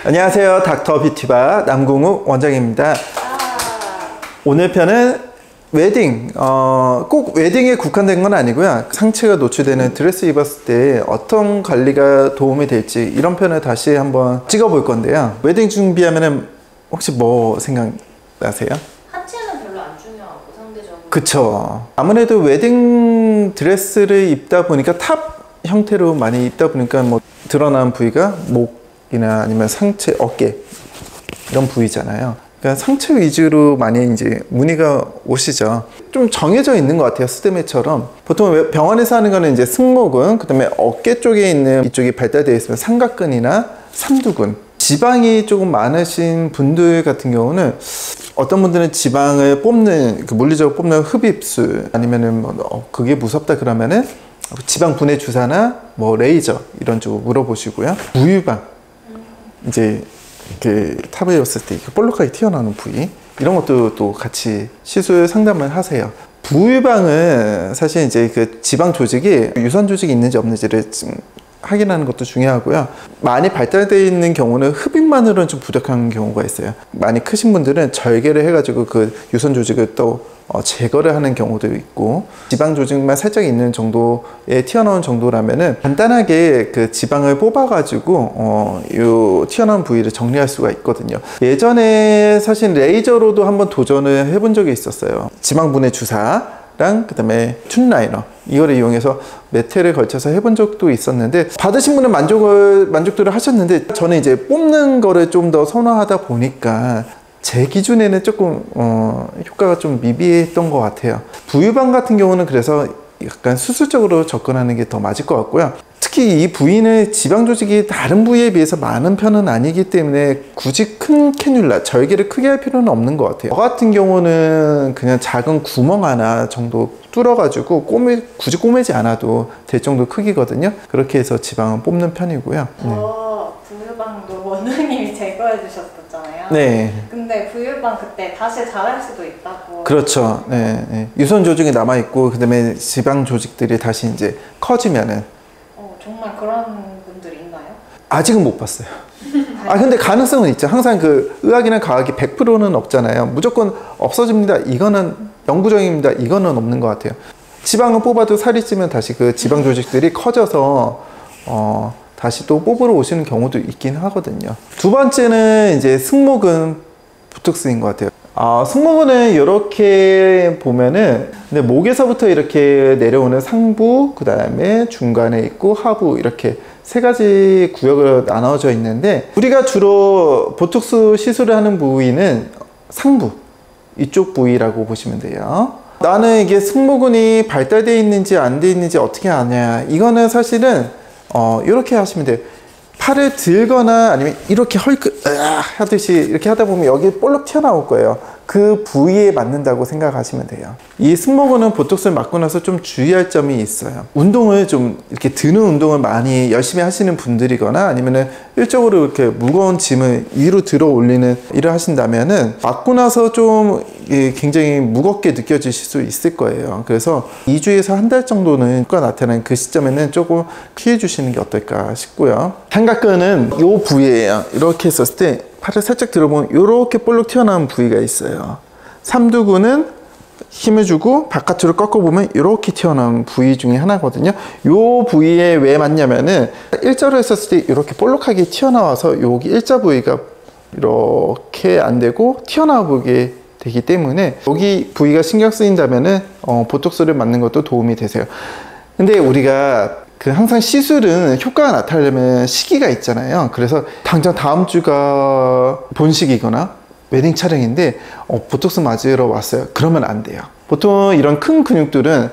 안녕하세요. 닥터 뷰티바 남궁욱 원장입니다. 오늘 편은 웨딩, 꼭 웨딩에 국한된 건 아니고요. 상체가 노출되는 드레스 입었을 때 어떤 관리가 도움이 될지 이런 편을 다시 한번 찍어 볼 건데요. 웨딩 준비하면은 혹시 뭐 생각나세요? 하체는 별로 안 중요하고 상대적으로. 그쵸. 아무래도 웨딩 드레스를 입다 보니까 탑 형태로 많이 입다 보니까 뭐 드러난 부위가 목이나 아니면 상체, 어깨 이런 부위잖아요. 그러니까 상체 위주로 많이 이제 문의가 오시죠. 좀 정해져 있는 것 같아요. 스드메처럼. 보통 병원에서 하는 거는 이제 승모근, 그 다음에 어깨 쪽에 있는 이쪽이 발달되어 있으면 삼각근이나 삼두근. 지방이 조금 많으신 분들 같은 경우는 어떤 분들은 지방을 뽑는, 물리적으로 뽑는 흡입술 아니면은 뭐 그게 무섭다 그러면은 지방 분해 주사나 뭐 레이저 이런 쪽 물어보시고요. 부유방 이제 이렇게 탑에 입었을 때 볼록하게 튀어나오는 부위 이런 것도 또 같이 시술 상담을 하세요. 부유방은 사실 이제 그 지방 조직이 유선 조직이 있는지 없는지를 좀 확인하는 것도 중요하고요. 많이 발달되어 있는 경우는 흡입만으로는 좀 부족한 경우가 있어요. 많이 크신 분들은 절개를 해가지고 그 유선 조직을 또 제거를 하는 경우도 있고, 지방 조직만 살짝 있는 정도에 튀어나온 정도라면은 간단하게 그 지방을 뽑아가지고 이 튀어나온 부위를 정리할 수가 있거든요. 예전에 사실 레이저로도 한번 도전을 해본 적이 있었어요. 지방 분해 주사랑 그 다음에 튠라이너 이거를 이용해서 몇 회를 걸쳐서 해본 적도 있었는데, 받으신 분은 만족도를 하셨는데, 저는 이제 뽑는 거를 좀 더 선호하다 보니까 제 기준에는 조금 효과가 좀 미비했던 것 같아요. 부유방 같은 경우는 그래서 약간 수술적으로 접근하는 게 더 맞을 것 같고요. 특히 이 부위는 지방 조직이 다른 부위에 비해서 많은 편은 아니기 때문에 굳이 큰 캐뉼라, 절개를 크게 할 필요는 없는 것 같아요. 저 같은 경우는 그냥 작은 구멍 하나 정도 뚫어가지고 굳이 꼬매지 않아도 될 정도 크기거든요. 그렇게 해서 지방은 뽑는 편이고요. 부유방도 원장님이 제거해 주셨었잖아요. 네. 근데 부유방 그때 다시 자랄 수도 있다고. 그렇죠. 네, 네. 유선 조직이 남아 있고 그 다음에 지방 조직들이 다시 이제 커지면은. 정말 그런 분들이 있나요? 아직은 못 봤어요. 근데 가능성은 있죠. 항상 그 의학이나 과학이 100%는 없잖아요. 무조건 없어집니다. 이거는 영구적입니다. 이거는 없는 것 같아요. 지방을 뽑아도 살이 찌면 다시 그 지방 조직들이 커져서 다시 또 뽑으러 오시는 경우도 있긴 하거든요. 두 번째는 이제 승모근 보톡스인 것 같아요. 승모근은 이렇게 보면은 근데 목에서부터 이렇게 내려오는 상부, 그 다음에 중간에 있고 하부, 이렇게 세 가지 구역으로 나눠져 있는데, 우리가 주로 보톡스 시술을 하는 부위는 상부 이쪽 부위라고 보시면 돼요. 나는 이게 승모근이 발달되어 있는지 안 되어 있는지 어떻게 아냐, 이거는 사실은 이렇게 하시면 돼요. 팔을 들거나 아니면 이렇게 하듯이 이렇게 하다 보면 여기 볼록 튀어나올 거예요. 그 부위에 맞는다고 생각하시면 돼요. 이 승모근은 보톡스를 맞고 나서 좀 주의할 점이 있어요. 운동을 좀 이렇게 드는 운동을 많이 열심히 하시는 분들이거나 아니면은 일적으로 이렇게 무거운 짐을 위로 들어 올리는 일을 하신다면은 맞고 나서 좀 굉장히 무겁게 느껴지실 수 있을 거예요. 그래서 2주에서 한 달 정도는 효과가 나타나는 그 시점에는 조금 피해 주시는 게 어떨까 싶고요. 삼각근은 이 부위예요. 이렇게 했었을 때 팔을 살짝 들어보면 이렇게 볼록 튀어나온 부위가 있어요. 삼두근은 힘을 주고 바깥으로 꺾어보면 이렇게 튀어나온 부위 중에 하나거든요. 이 부위에 왜 맞냐면은 일자로 했었을 때 이렇게 볼록하게 튀어나와서 여기 일자 부위가 이렇게 안 되고 튀어나오게 되기 때문에 여기 부위가 신경 쓰인다면은 보톡스를 맞는 것도 도움이 되세요. 근데 우리가 항상 시술은 효과가 나타나려면 시기가 있잖아요. 그래서 당장 다음 주가 본식이거나 웨딩 촬영인데 보톡스 맞으러 왔어요. 그러면 안 돼요. 보통 이런 큰 근육들은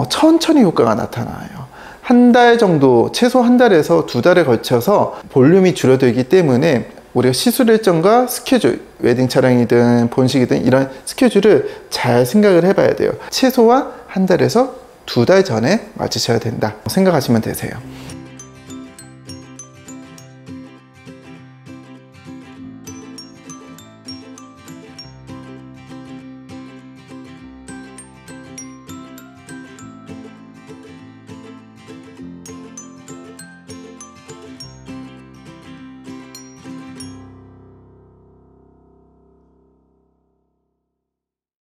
천천히 효과가 나타나요. 한 달 정도, 최소 한 달에서 두 달에 걸쳐서 볼륨이 줄어들기 때문에 우리가 시술 일정과 스케줄, 웨딩 촬영이든 본식이든 이런 스케줄을 잘 생각을 해봐야 돼요. 최소한 한 달에서 두 달 전에 맞으셔야 된다 생각하시면 되세요.